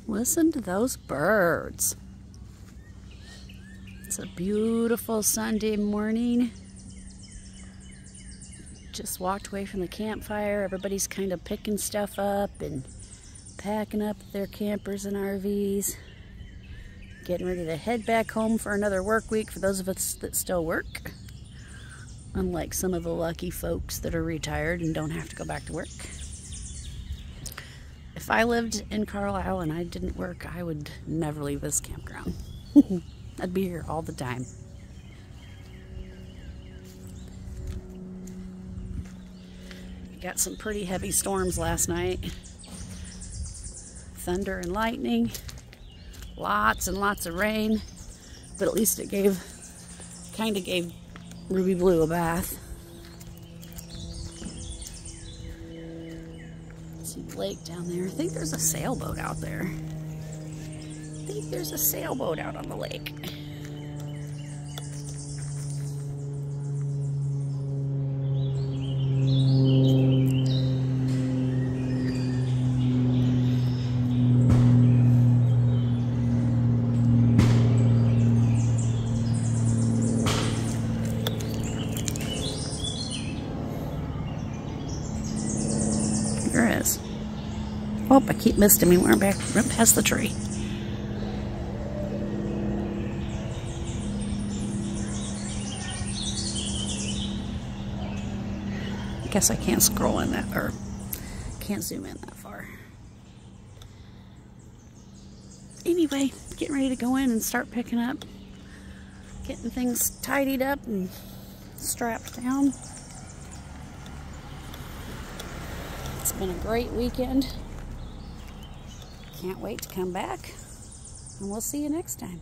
Listen to those birds. It's a beautiful Sunday morning. Just walked away from the campfire. Everybody's kind of picking stuff up and packing up their campers and RVs. Getting ready to head back home for another work week for those of us that still work. Unlike some of the lucky folks that are retired and don't have to go back to work. If I lived in Carlisle and I didn't work, I would never leave this campground. I'd be here all the time. Got some pretty heavy storms last night. Thunder and lightning. Lots and lots of rain. But at least it kind of gave Ruby Blue a bath. See the lake down there. I think there's a sailboat out there. I think there's a sailboat out on the lake. There is. Oh, I keep missing him. We're back past the tree. I guess I can't scroll in that, or can't zoom in that far. Anyway, getting ready to go in and start picking up. Getting things tidied up and strapped down. It's been a great weekend. Can't wait to come back. And we'll see you next time.